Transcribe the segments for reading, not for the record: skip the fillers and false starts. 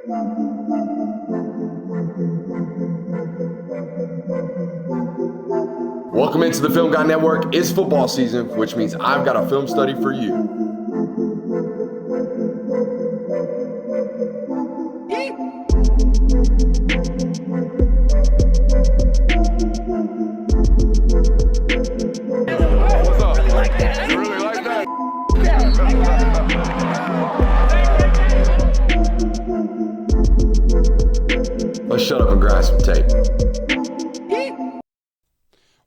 Welcome into the Film Guy Network. It's football season, which means I've got a film study for you. What's up? You like that? You really like that? Let's shut up and grind some tape.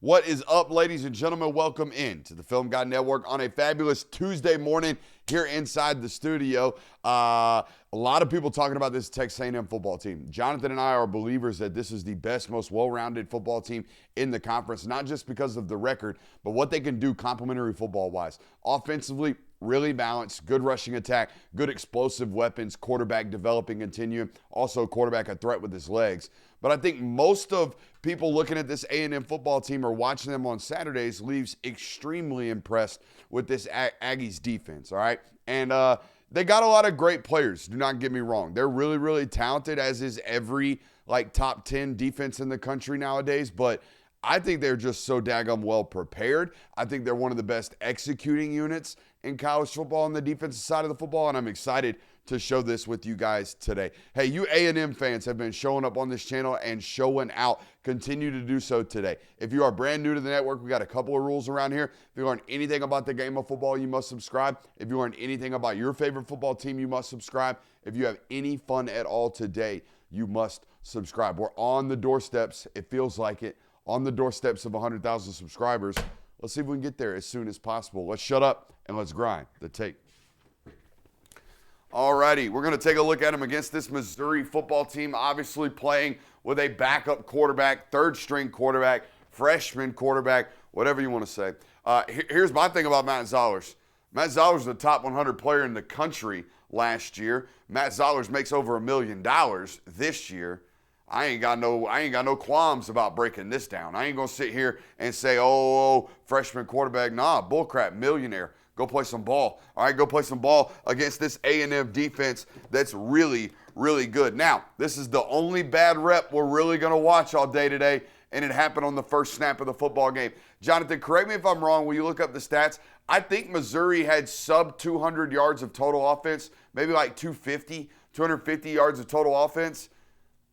What is up, ladies and gentlemen? Welcome in to the Film Guy Network on a fabulous Tuesday morning here inside the studio. A lot of people talking about this Texas A&M football team. Jonathan and I are believers that this is the best, most well-rounded football team in the conference, not just because of the record, but what they can do complementary football-wise. Offensively, really balanced, good rushing attack, good explosive weapons, quarterback developing continuum, also quarterback a threat with his legs. But I think most of people looking at this A&M football team or watching them on Saturdays leaves extremely impressed with this Aggies defense, all right? And they got a lot of great players, do not get me wrong. They're really, really talented, as is every, top 10 defense in the country nowadays. But I think they're just so daggum well prepared. I think they're one of the best executing units in college football on the defensive side of the football, and I'm excited to show this with you guys today. Hey, you A&M fans have been showing up on this channel and showing out. Continue to do so today. If you are brand new to the network, we got a couple of rules around here. If you learn anything about the game of football, you must subscribe. If you learn anything about your favorite football team, you must subscribe. If you have any fun at all today, you must subscribe. We're on the doorsteps, it feels like it, on the doorsteps of 100,000 subscribers. Let's see if we can get there as soon as possible. Let's shut up and let's grind the tape. Alrighty, we're going to take a look at them against this Missouri football team, obviously playing with a backup quarterback, third-string quarterback, freshman quarterback, whatever you want to say. Here's my thing about Matt Zollers. Matt Zollers is the top 100 player in the country last year. Matt Zollers makes over $1 million this year. I ain't got no qualms about breaking this down. I ain't gonna sit here and say, oh, freshman quarterback. Nah, bullcrap, millionaire. Go play some ball. All right, go play some ball against this A&M defense that's really, really good. Now, this is the only bad rep we're really gonna watch all day today, and it happened on the first snap of the football game. Jonathan, correct me if I'm wrong. When you look up the stats, I think Missouri had sub 200 yards of total offense, maybe like 250 yards of total offense.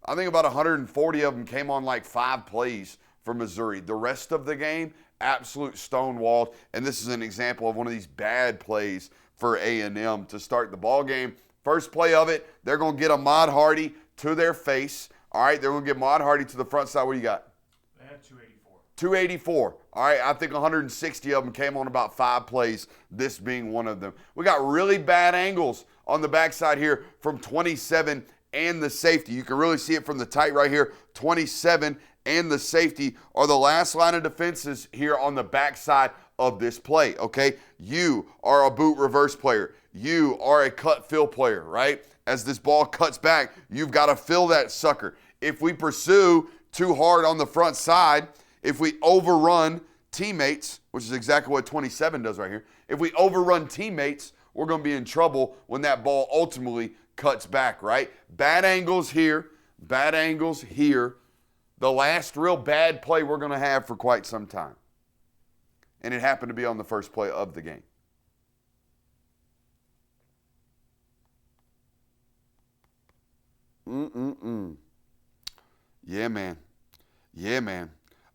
I think about 140 of them came on like 5 plays for Missouri. The rest of the game, absolute stonewalled, and this is an example of one of these bad plays for A&M to start the ball game. First play of it, they're going to get Ahmad Hardy to their face. All right, they're going to get Ahmad Hardy to the front side. What do you got? They had 284. 284. All right, I think 160 of them came on about 5 plays, this being one of them. We got really bad angles on the backside here from 27 and the safety. You can really see it from the tight right here. 27 and the safety are the last line of defenses here on the backside of this play, okay? You are a boot reverse player. You are a cut fill player, right? As this ball cuts back, you've got to fill that sucker. If we pursue too hard on the front side, if we overrun teammates, which is exactly what 27 does right here, if we overrun teammates, we're going to be in trouble when that ball ultimately cuts back, right? Bad angles here, bad angles here. The last real bad play we're going to have for quite some time. And it happened to be on the first play of the game. Yeah, man. Yeah, man.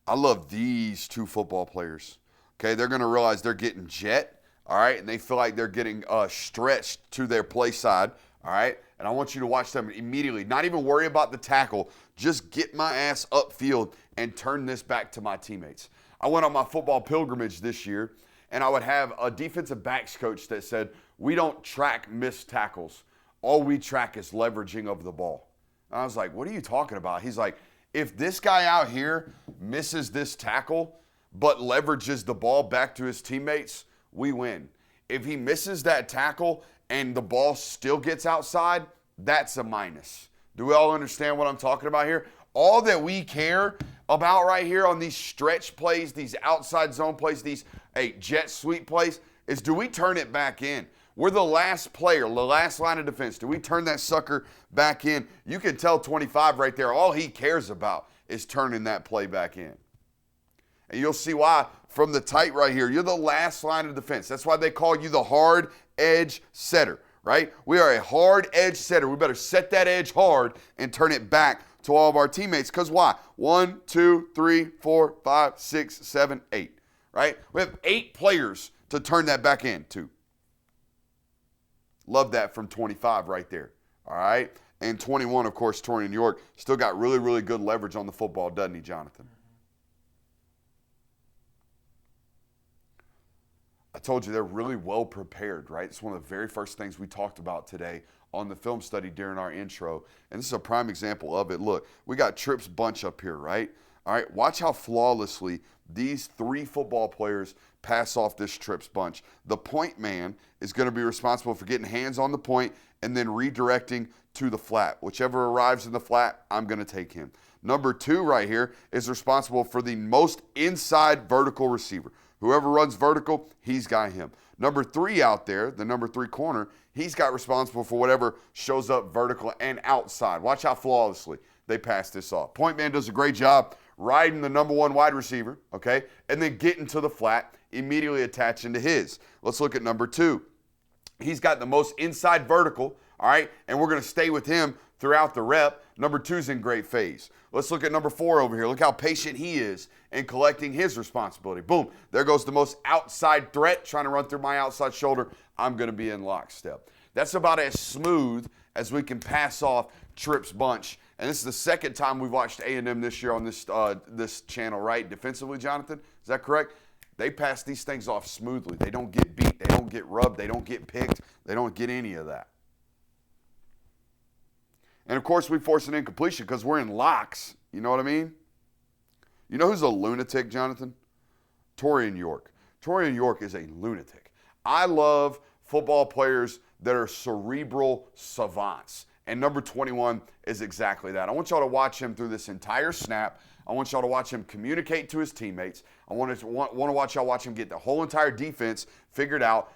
I love these two football players. Okay, they're going to realize they're getting jet, all right, and they feel like they're getting stretched to their play side. All right, and I want you to watch them immediately. Not even worry about the tackle. Just get my ass upfield and turn this back to my teammates. I went on my football pilgrimage this year, and I would have a defensive backs coach that said, we don't track missed tackles. All we track is leveraging of the ball. And I was like, what are you talking about? He's like, if this guy out here misses this tackle but leverages the ball back to his teammates, we win. If he misses that tackle and the ball still gets outside, that's a minus. Do we all understand what I'm talking about here? All that we care about right here on these stretch plays, these outside zone plays, these jet sweep plays, is do we turn it back in? We're the last player, the last line of defense. Do we turn that sucker back in? You can tell 25 right there, all he cares about is turning that play back in. And you'll see why from the tight right here. You're the last line of defense. That's why they call you the hard edge setter, right? We are a hard edge setter. We better set that edge hard and turn it back to all of our teammates. Because why? 1, 2, 3, 4, 5, 6, 7, 8, right? We have 8 players to turn that back into. Love that from 25 right there, all right? And 21, of course, Torian York, still got really, really good leverage on the football, doesn't he, Jonathan? I told you they're really well prepared, right? It's one of the very first things we talked about today on the film study during our intro. And this is a prime example of it. Look, we got Tripp's bunch up here, right? All right, watch how flawlessly these 3 football players pass off this Tripp's bunch. The point man is going to be responsible for getting hands on the point and then redirecting to the flat. Whichever arrives in the flat, I'm going to take him. Number 2 right here is responsible for the most inside vertical receiver. Whoever runs vertical, he's got him. Number 3 out there, the number 3 corner, he's got responsible for whatever shows up vertical and outside. Watch how flawlessly they pass this off. Point man does a great job riding the number 1 wide receiver, okay, and then getting to the flat, immediately attaching to his. Let's look at number 2. He's got the most inside vertical, all right, and we're going to stay with him throughout the rep. Number 2's in great phase. Let's look at number 4 over here. Look how patient he is in collecting his responsibility. Boom, there goes the most outside threat trying to run through my outside shoulder. I'm going to be in lockstep. That's about as smooth as we can pass off Tripp's bunch. And this is the second time we've watched A&M this year on this channel, right? Defensively, Jonathan, is that correct? They pass these things off smoothly. They don't get beat. They don't get rubbed. They don't get picked. They don't get any of that. And, of course, we force an incompletion because we're in locks. You know what I mean? You know who's a lunatic, Jonathan? Torian York. Torian York is a lunatic. I love football players that are cerebral savants. And number 21 is exactly that. I want y'all to watch him through this entire snap. I want y'all to watch him communicate to his teammates. I want to watch y'all watch him get the whole entire defense figured out,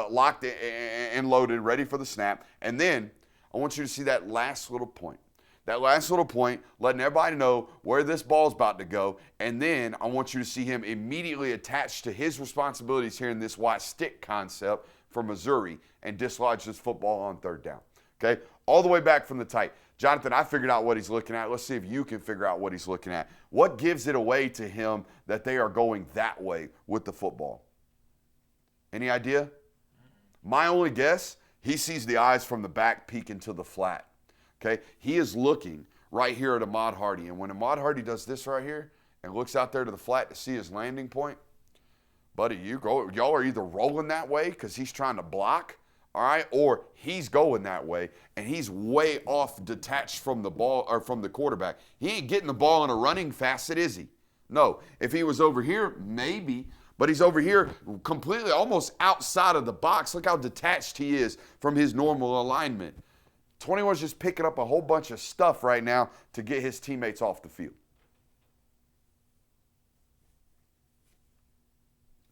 locked and loaded, ready for the snap. And then I want you to see that last little point. That last little point, letting everybody know where this ball's about to go. And then I want you to see him immediately attached to his responsibilities here in this white stick concept for Missouri and dislodge this football on 3rd down. Okay? All the way back from the tight. Jonathan, I figured out what he's looking at. Let's see if you can figure out what he's looking at. What gives it away to him that they are going that way with the football? Any idea? My only guess, he sees the eyes from the back peeking to the flat. Okay? He is looking right here at Ahmad Hardy. And when Ahmad Hardy does this right here and looks out there to the flat to see his landing point, buddy, y'all are either rolling that way because he's trying to block, all right, or he's going that way and he's way off detached from the ball or from the quarterback. He ain't getting the ball in a running facet, is he? No. If he was over here, maybe, but he's over here completely almost outside of the box. Look how detached he is from his normal alignment. 21's just picking up a whole bunch of stuff right now to get his teammates off the field.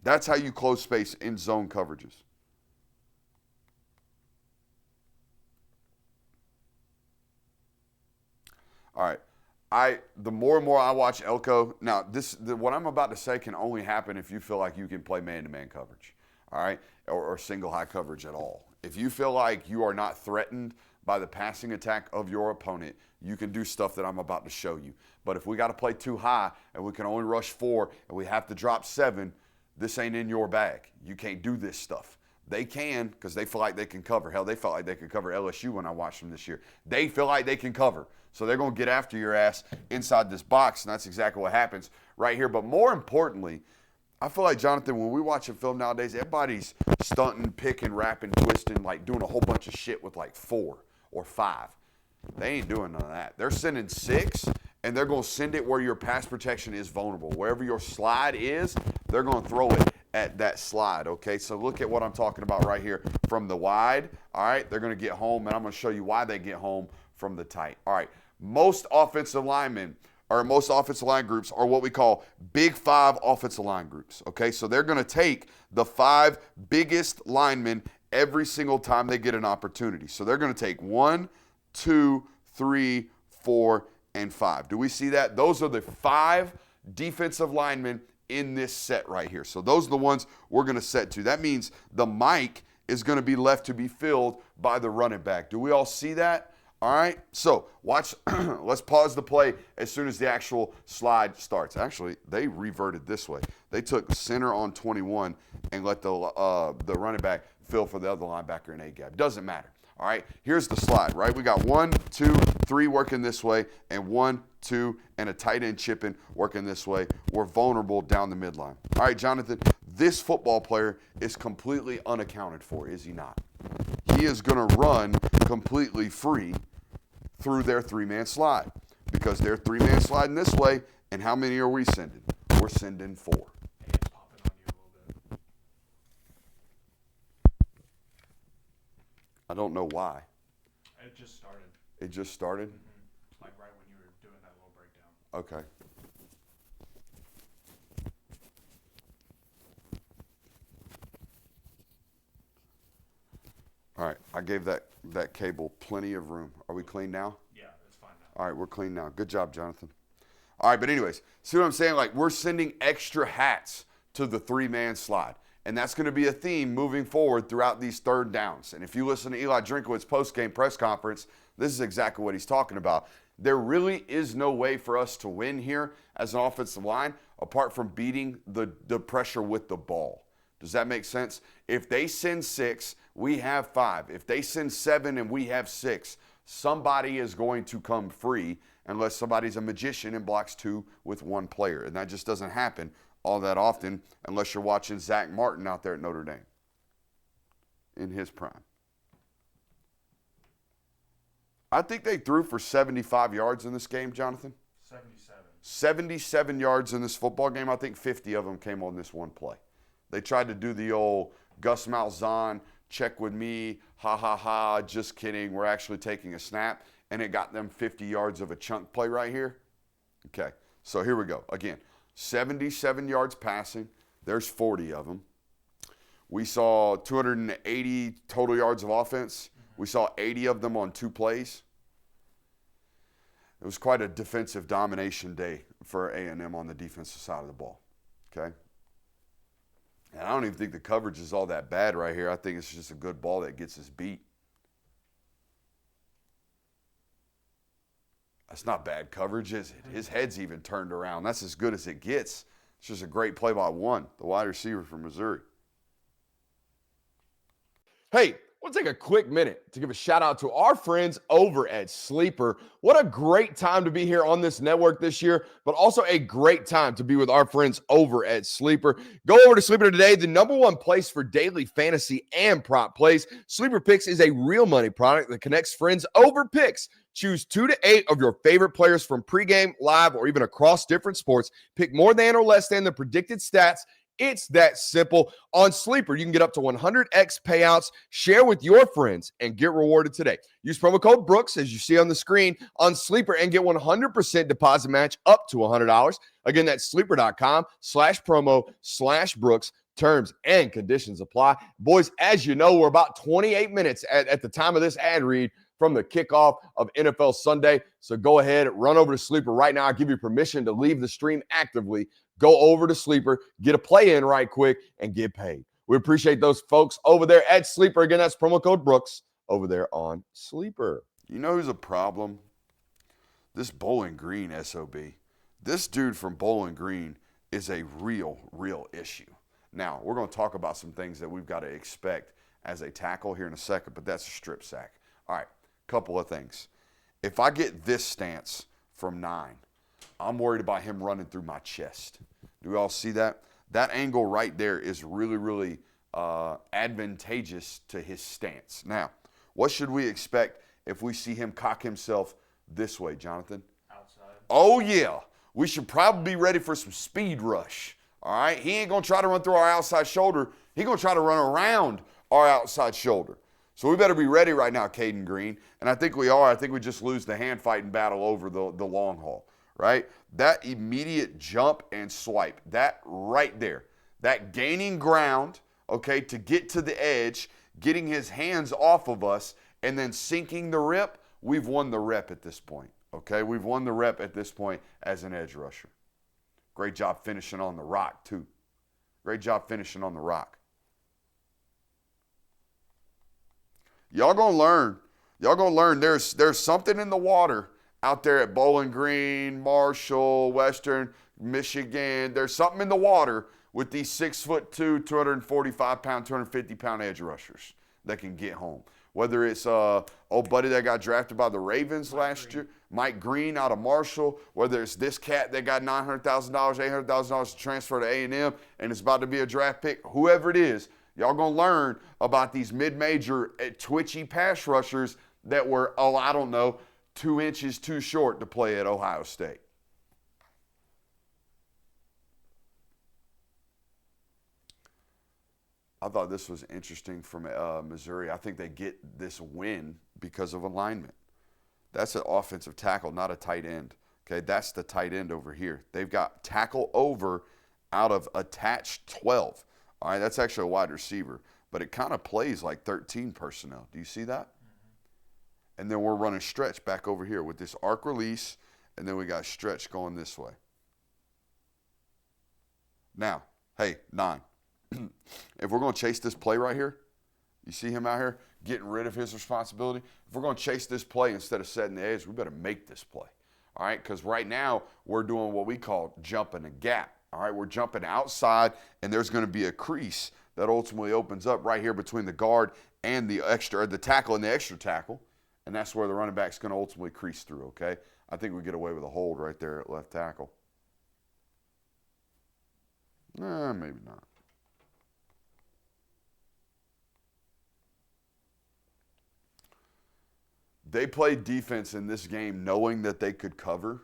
That's how you close space in zone coverages. All right. The more and more I watch Elko, now what I'm about to say can only happen if you feel like you can play man-to-man coverage, all right, or single high coverage at all. If you feel like you are not threatened by the passing attack of your opponent, you can do stuff that I'm about to show you. But if we got to play too high and we can only rush 4 and we have to drop 7, this ain't in your bag. You can't do this stuff. They can because they feel like they can cover. Hell, they felt like they could cover LSU when I watched them this year. They feel like they can cover. So they're going to get after your ass inside this box, and that's exactly what happens right here. But more importantly, I feel like, Jonathan, when we watch a film nowadays, everybody's stunting, picking, rapping, twisting, like doing a whole bunch of shit with like 4 or 5. They ain't doing none of that. They're sending 6, and they're going to send it where your pass protection is vulnerable. Wherever your slide is, they're going to throw it at that slide, okay? So look at what I'm talking about right here. From the wide, all right, they're going to get home, and I'm going to show you why they get home from the tight. All right, most offensive line groups are what we call Big 5 offensive line groups, okay? So they're going to take the 5 biggest linemen every single time they get an opportunity. So they're going to take 1, 2, 3, 4, and 5. Do we see that? Those are the 5 defensive linemen in this set right here. So those are the ones we're going to set to. That means the mic is going to be left to be filled by the running back. Do we all see that? All right, so watch. Let's pause the play as soon as the actual slide starts. Actually, they reverted this way. They took center on 21 and let the running back fill for the other linebacker in A-gap. Doesn't matter. All right, here's the slide, right? We got 1, 2, 3 working this way, and 1, 2, and a tight end chipping working this way. We're vulnerable down the midline. All right, Jonathan, this football player is completely unaccounted for, is he not? He is going to run completely free through their 3-man slide because they're 3-man sliding this way, and how many are we sending? We're sending 4. It's popping on you a little bit. I don't know why. It just started. It just started? Like right when you were doing that little breakdown. Okay. All right, I gave that cable plenty of room. Are we clean now? Yeah, it's fine now. All right, we're clean now. Good job, Jonathan. All right, but anyways, see what I'm saying? Like, we're sending extra hats to the 3-man slide. And that's going to be a theme moving forward throughout these third downs. And if you listen to Eli Drinkowitz's post-game press conference, this is exactly what he's talking about. There really is no way for us to win here as an offensive line apart from beating the pressure with the ball. Does that make sense? If they send 6, we have 5. If they send 7 and we have 6, somebody is going to come free unless somebody's a magician and blocks 2 with 1 player. And that just doesn't happen all that often unless you're watching Zach Martin out there at Notre Dame in his prime. I think they threw for 75 yards in this game, Jonathan. 77. 77 yards in this football game. I think 50 of them came on this one play. They tried to do the old Gus Malzahn, check with me, ha, ha, ha, just kidding. We're actually taking a snap, and it got them 50 yards of a chunk play right here. Okay, so here we go. Again, 77 yards passing. There's 40 of them. We saw 280 total yards of offense. We saw 80 of them on 2 plays. It was quite a defensive domination day for A&M on the defensive side of the ball, okay? And I don't even think the coverage is all that bad right here. I think it's just a good ball that gets us beat. That's not bad coverage, is it? His head's even turned around. That's as good as it gets. It's just a great play by one, the wide receiver from Missouri. Hey, we'll take a quick minute to give a shout out to our friends over at Sleeper. What a great time to be here on this network this year, but also a great time to be with our friends over at Sleeper. Go over to Sleeper today, the #1 place for daily fantasy and prop plays. Sleeper Picks is a real money product that connects friends over picks. Choose 2 to 8 of your favorite players from pregame, live, or even across different sports. Pick more than or less than the predicted stats. It's that simple. On Sleeper, you can get up to 100x payouts, share with your friends, and get rewarded today. Use promo code Brooks, as you see on the screen, on Sleeper and get 100% deposit match up to $100. Again, that's sleeper.com/promo/Brooks. Terms and conditions apply. Boys, as you know, we're about 28 minutes at the time of this ad read from the kickoff of NFL Sunday. So go ahead, run over to Sleeper right now. I'll give you permission to leave the stream actively. Go over to Sleeper, get a play in right quick, and get paid. We appreciate those folks over there at Sleeper. Again, that's promo code Brooks over there on Sleeper. You know who's a problem? This Bowling Green SOB. This dude from Bowling Green is a real issue. Now, we're going to talk about some things that we've got to expect as a tackle here in a second, but that's a strip sack. All right, couple of things. If I get this stance from 9, I'm worried about him running through my chest. Do we all see that? That angle right there is really advantageous to his stance. Now, what should we expect if we see him cock himself this way, Jonathan? Outside. Oh, yeah. We should probably be ready for some speed rush. All right? He ain't going to try to run through our outside shoulder. He's going to try to run around our outside shoulder. So we better be ready right now, Caden Green. And I think we are. I think we just lose the hand fighting battle over the long haul, right? That immediate jump and swipe, that right there, that gaining ground, okay, to get to the edge, getting his hands off of us, and then sinking the rip, we've won the rep at this point. Okay, we've won the rep at this point as an edge rusher. Great job finishing on the rock, too. Great job finishing on the rock. Y'all gonna learn. Y'all gonna learn there's something in the water out there at Bowling Green, Marshall, Western Michigan. There's something in the water with these 6'2", 245-pound, 250-pound edge rushers that can get home. Whether it's old buddy that got drafted by the Ravens last year, Mike Green out of Marshall, whether it's this cat that got $900,000, $800,000 to transfer to A&M and it's about to be a draft pick, whoever it is, y'all going to learn about these mid-major twitchy pass rushers that were, 2 inches too short to play at Ohio State. I thought this was interesting from Missouri. I think they get this win because of alignment. That's an offensive tackle, not a tight end. Okay, that's the tight end over here. They've got tackle over out of attached 12. All right, that's actually a wide receiver, but it kind of plays like 13 personnel. Do you see that? Mm-hmm. And then we're running stretch back over here with this arc release, and then we got stretch going this way. Now, hey, 9. If we're going to chase this play right here, you see him out here getting rid of his responsibility. If we're going to chase this play instead of setting the edge, we better make this play. All right, because right now we're doing what we call jumping a gap. All right, we're jumping outside, and there's going to be a crease that ultimately opens up right here between the guard and the tackle and the extra tackle, and that's where the running back's going to ultimately crease through. Okay, I think we get away with a hold right there at left tackle. Maybe not. They played defense in this game knowing that they could cover,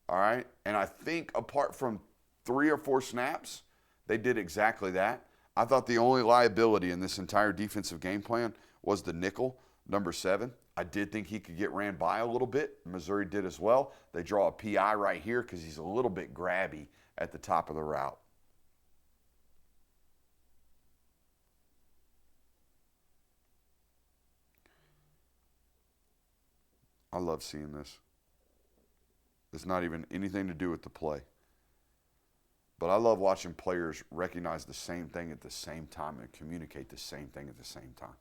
all right? And I think apart from 3 or 4 snaps, they did exactly that. I thought the only liability in this entire defensive game plan was the nickel, number 7. I did think he could get ran by a little bit. Missouri did as well. They draw a PI right here because he's a little bit grabby at the top of the route. I love seeing this. It's not even anything to do with the play. But I love watching players recognize the same thing at the same time and communicate the same thing at the same time.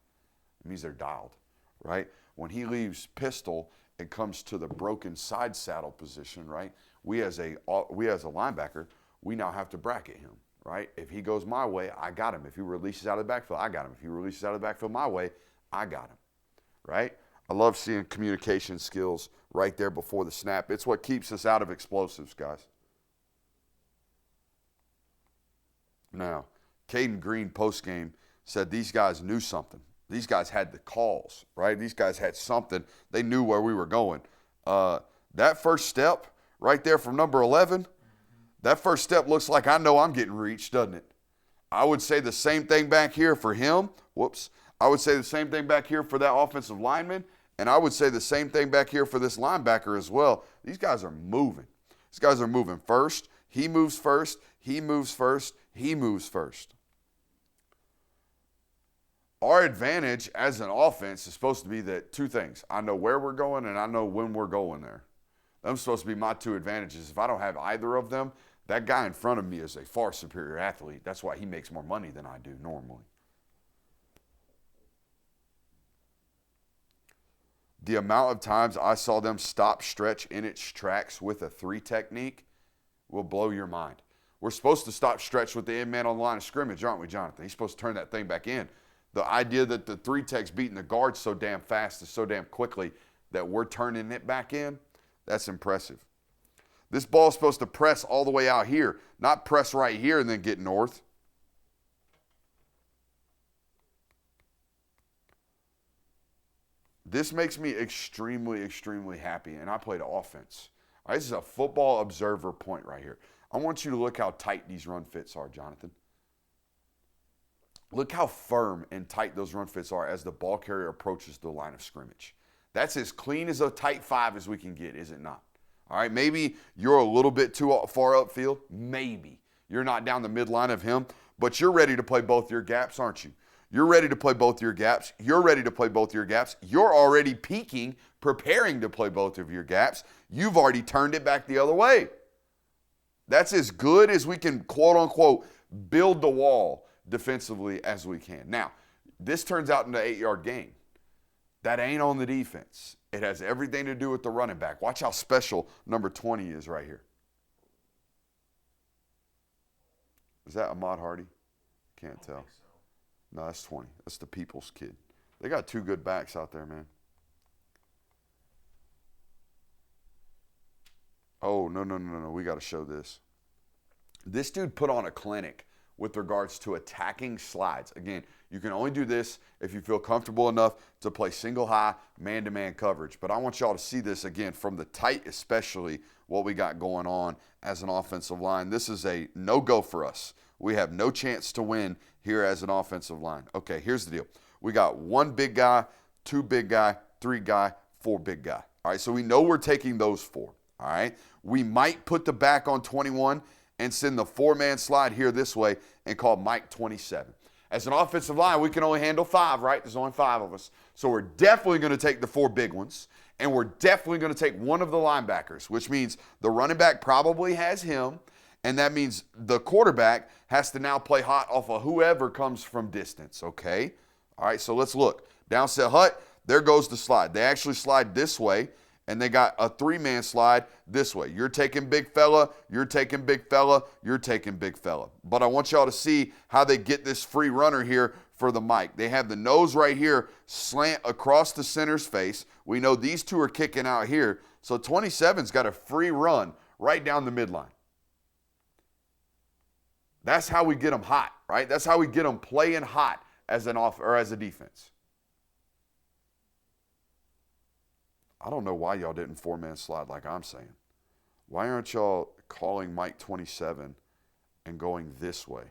It means they're dialed, right? When he leaves pistol and comes to the broken side saddle position, right? We as a linebacker, we now have to bracket him, right? If he goes my way, I got him. If he releases out of the backfield, I got him. If he releases out of the backfield my way, I got him, right? I love seeing communication skills right there before the snap. It's what keeps us out of explosives, guys. Now, Caden Green postgame said these guys knew something. These guys had the calls, right? These guys had something. They knew where we were going. That first step right there from number 11, that first step looks like I know I'm getting reached, doesn't it? I would say the same thing back here for him. I would say the same thing back here for that offensive lineman. And I would say the same thing back here for this linebacker as well. These guys are moving. These guys are moving first. He moves first. He moves first. He moves first. Our advantage as an offense is supposed to be that 2 things. I know where we're going and I know when we're going there. Them's supposed to be my 2 advantages. If I don't have either of them, that guy in front of me is a far superior athlete. That's why he makes more money than I do normally. The amount of times I saw them stop stretch in its tracks with a 3 technique will blow your mind. We're supposed to stop stretch with the end man on the line of scrimmage, aren't we, Jonathan? He's supposed to turn that thing back in. The idea that the 3 tech's beating the guard so damn fast and so damn quickly that we're turning it back in, that's impressive. This ball's supposed to press all the way out here, not press right here and then get north. This makes me extremely, extremely happy, and I played offense. All right, this is a football observer point right here. I want you to look how tight these run fits are, Jonathan. Look how firm and tight those run fits are as the ball carrier approaches the line of scrimmage. That's as clean as a tight 5 as we can get, is it not? All right, maybe you're a little bit too far upfield. Maybe. You're not down the midline of him, but you're ready to play both your gaps, aren't you? You're ready to play both your gaps. You're ready to play both your gaps. You're already peaking, preparing to play both of your gaps. You've already turned it back the other way. That's as good as we can, quote unquote, build the wall defensively as we can. Now, this turns out into an 8-yard gain. That ain't on the defense. It has everything to do with the running back. Watch how special number 20 is right here. Is that Ahmad Hardy? Can't tell. No, that's 20. That's the People's kid. They got 2 good backs out there, man. Oh, no. We got to show this. This dude put on a clinic with regards to attacking slides. Again, you can only do this if you feel comfortable enough to play single high, man-to-man coverage. But I want y'all to see this again from the tight, especially what we got going on as an offensive line. This is a no-go for us. We have no chance to win here as an offensive line. Okay, here's the deal. We got 1 big guy, 2 big guy, 3 guy, 4 big guy. All right, so we know we're taking those 4. All right, we might put the back on 21 and send the 4-man slide here this way and call Mike 27. As an offensive line, we can only handle 5, right? There's only 5 of us. So we're definitely going to take the 4 big ones, and we're definitely going to take one of the linebackers, which means the running back probably has him, and that means the quarterback has to now play hot off of whoever comes from distance, okay? All right, so let's look. Down set hut, there goes the slide. They actually slide this way, and they got a 3-man slide this way. You're taking big fella, you're taking big fella, you're taking big fella. But I want y'all to see how they get this free runner here for the Mike. They have the nose right here slant across the center's face. We know these 2 are kicking out here. So 27's got a free run right down the midline. That's how we get them hot, right? That's how we get them playing hot as an as a defense. I don't know why y'all didn't 4-man slide like I'm saying. Why aren't y'all calling Mike 27 and going this way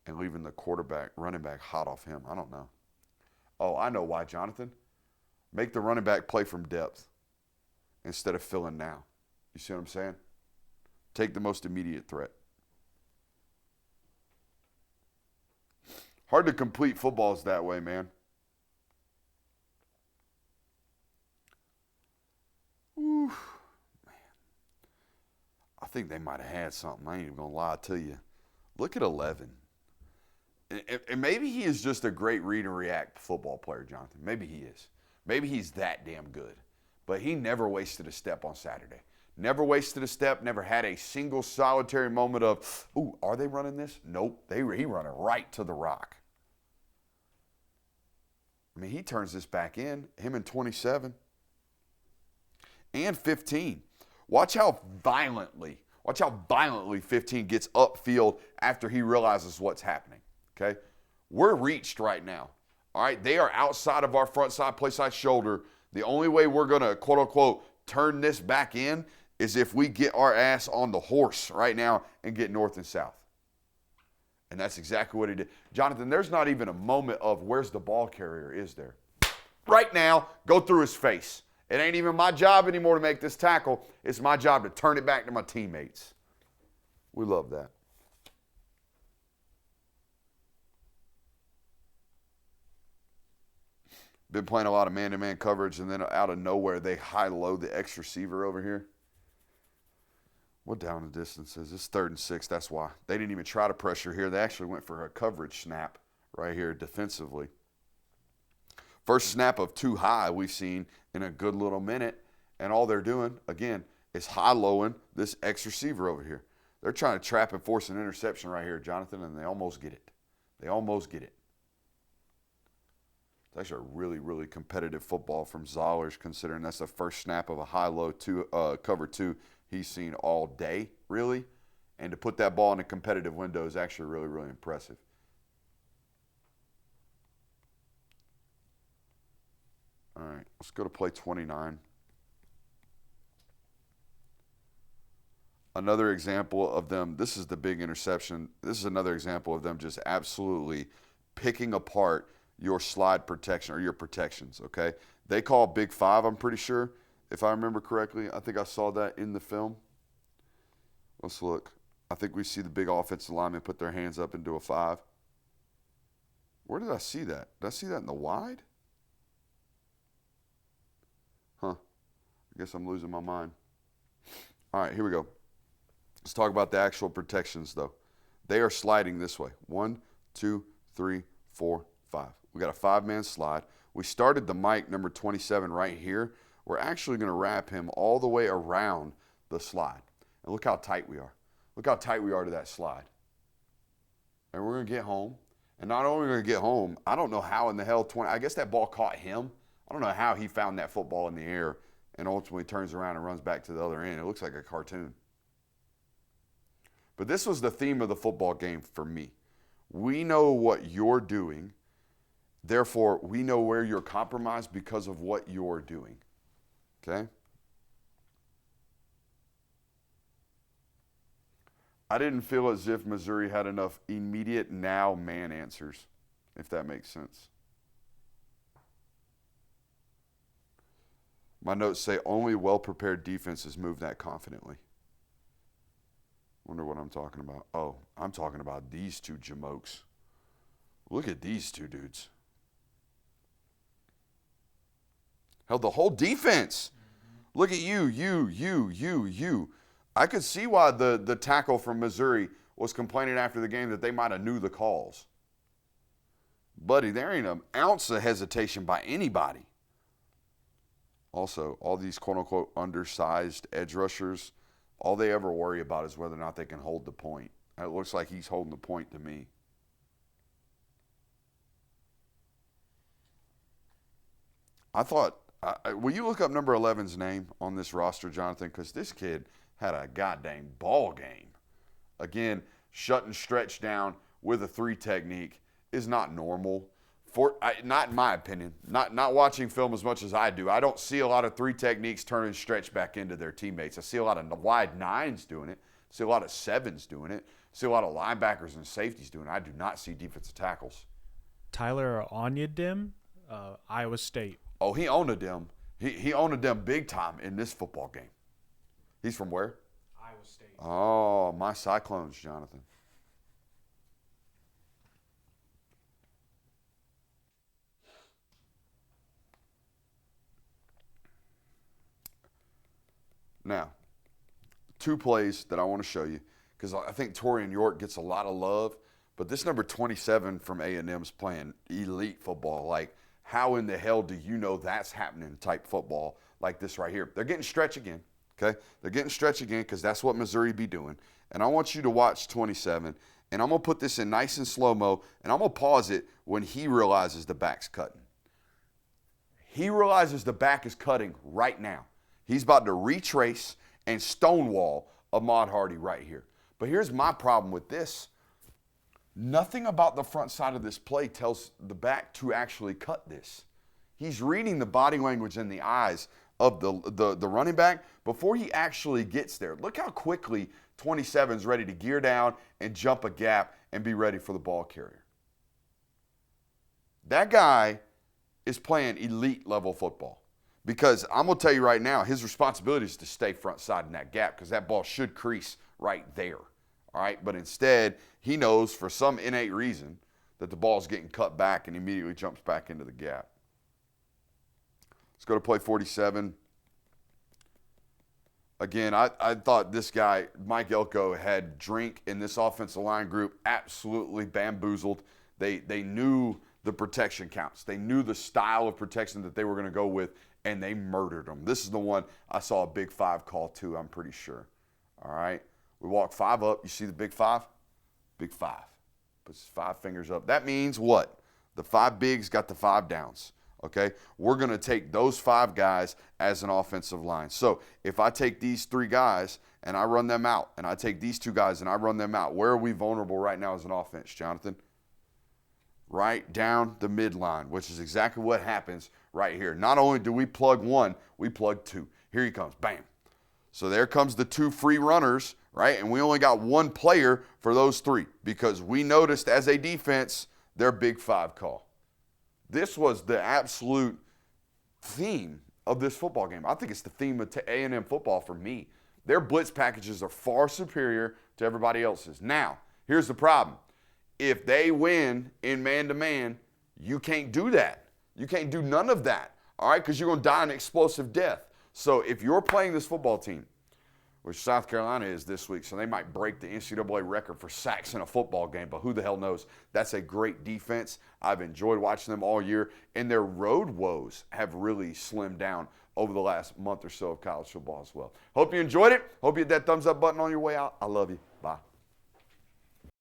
and leaving the quarterback, running back hot off him? I don't know. Oh, I know why, Jonathan. Make the running back play from depth instead of filling now. You see what I'm saying? Take the most immediate threat. Hard to complete footballs that way, man. Ooh, man. I think they might have had something. I ain't even going to lie to you. Look at 11. And maybe he is just a great read and react football player, Jonathan. Maybe he is. Maybe he's that damn good. But he never wasted a step on Saturday. Never wasted a step, never had a single solitary moment of, ooh, are they running this? Nope. He running right to the rock. I mean, he turns this back in, him and 27. And 15. Watch how violently 15 gets upfield after he realizes what's happening, okay? We're reached right now, all right? They are outside of our front side, play side shoulder. The only way we're going to, quote, unquote, turn this back in is if we get our ass on the horse right now and get north and south. And that's exactly what he did. Jonathan, there's not even a moment of where's the ball carrier, is there? Right now, go through his face. It ain't even my job anymore to make this tackle. It's my job to turn it back to my teammates. We love that. Been playing a lot of man-to-man coverage, and then out of nowhere, they high-low the X receiver over here. What down the distance is? It's 3rd and 6. That's why. They didn't even try to pressure here. They actually went for a coverage snap right here defensively. First snap of 2 high we've seen in a good little minute. And all they're doing, again, is high-lowing this X receiver over here. They're trying to trap and force an interception right here, Jonathan, and they almost get it. They almost get it. It's actually a really, really competitive football from Zollers, considering that's the first snap of a high-low cover 2 he's seen all day, really. And to put that ball in a competitive window is actually really, really impressive. All right, let's go to play 29. Another example of them, this is the big interception. This is another example of them just absolutely picking apart your slide protection or your protections, okay? They call Big 5, I'm pretty sure, if I remember correctly. I think I saw that in the film. Let's look. I think we see the big offensive linemen put their hands up into a 5. Where did I see that? Did I see that in the wide? Huh. I guess I'm losing my mind. All right, here we go. Let's talk about the actual protections, though. They are sliding this way. 1, 2, 3, 4, 5. We got a 5-man slide. We started the Mike, number 27, right here. We're actually going to wrap him all the way around the slide. And look how tight we are. Look how tight we are to that slide. And we're going to get home. And not only are we going to get home, I don't know how in the hell I guess that ball caught him. I don't know how he found that football in the air and ultimately turns around and runs back to the other end. It looks like a cartoon. But this was the theme of the football game for me. We know what you're doing. Therefore, we know where you're compromised because of what you're doing. Okay? I didn't feel as if Missouri had enough immediate now man answers, if that makes sense. My notes say only well-prepared defenses move that confidently. Wonder what I'm talking about. Oh, I'm talking about these two jamokes. Look at these two dudes. Held the whole defense. Look at you. I could see why the tackle from Missouri was complaining after the game that they might have knew the calls. Buddy, there ain't an ounce of hesitation by anybody. Also, all these quote-unquote undersized edge rushers, all they ever worry about is whether or not they can hold the point. It looks like he's holding the point to me. I thought, will you look up number 11's name on this roster, Jonathan? Because this kid had a goddamn ball game. Again, shut and stretch down with a 3 technique is not normal. Not in my opinion. Not watching film as much as I do. I don't see a lot of 3 techniques turning stretch back into their teammates. I see a lot of wide 9s doing it. I see a lot of 7s doing it. I see a lot of linebackers and safeties doing it. I do not see defensive tackles. Tyler Onyedim, Iowa State. Oh, he owned them. He owned them big time in this football game. He's from where? Iowa State. Oh, my Cyclones, Jonathan. Now, 2 plays that I want to show you, because I think Torian York gets a lot of love, but this number 27 from A&M is playing elite football. Like, how in the hell do you know that's happening type football like this right here? They're getting stretch again, okay? They're getting stretch again because that's what Missouri be doing. And I want you to watch 27, and I'm going to put this in nice and slow-mo, and I'm going to pause it when he realizes the back's cutting. He realizes the back is cutting right now. He's about to retrace and stonewall Ahmad Hardy right here. But here's my problem with this. Nothing about the front side of this play tells the back to actually cut this. He's reading the body language and the eyes of the running back before he actually gets there. Look how quickly 27's ready to gear down and jump a gap and be ready for the ball carrier. That guy is playing elite level football. Because I'm going to tell you right now, his responsibility is to stay front side in that gap because that ball should crease right there. All right? But instead, he knows for some innate reason that the ball's getting cut back and immediately jumps back into the gap. Let's go to play 47. Again, I thought this guy, Mike Elko, had drink in this offensive line group absolutely bamboozled. They knew the protection counts. They knew the style of protection that they were going to go with, and they murdered them. This is the one I saw a big 5 call to, I'm pretty sure. All right? We walk 5 up. You see the big 5? Big 5. Puts his 5 fingers up. That means what? The 5 bigs got the 5 downs. Okay? We're going to take those 5 guys as an offensive line. So if I take these 3 guys and I run them out, and I take these 2 guys and I run them out, where are we vulnerable right now as an offense, Jonathan? Right down the midline, which is exactly what happens right here. Not only do we plug 1, we plug 2. Here he comes. Bam. So there comes the 2 free runners, right? And we only got 1 player for those 3 because we noticed as a defense their big 5 call. This was the absolute theme of this football game. I think it's the theme of A&M football for me. Their blitz packages are far superior to everybody else's. Now, here's the problem. if they win in man-to-man, you can't do that. You can't do none of that, all right, because you're going to die an explosive death. So if you're playing this football team, which South Carolina is this week, so they might break the NCAA record for sacks in a football game, but who the hell knows? That's a great defense. I've enjoyed watching them all year, and their road woes have really slimmed down over the last month or so of college football as well. Hope you enjoyed it. Hope you hit that thumbs up button on your way out. I love you. Bye.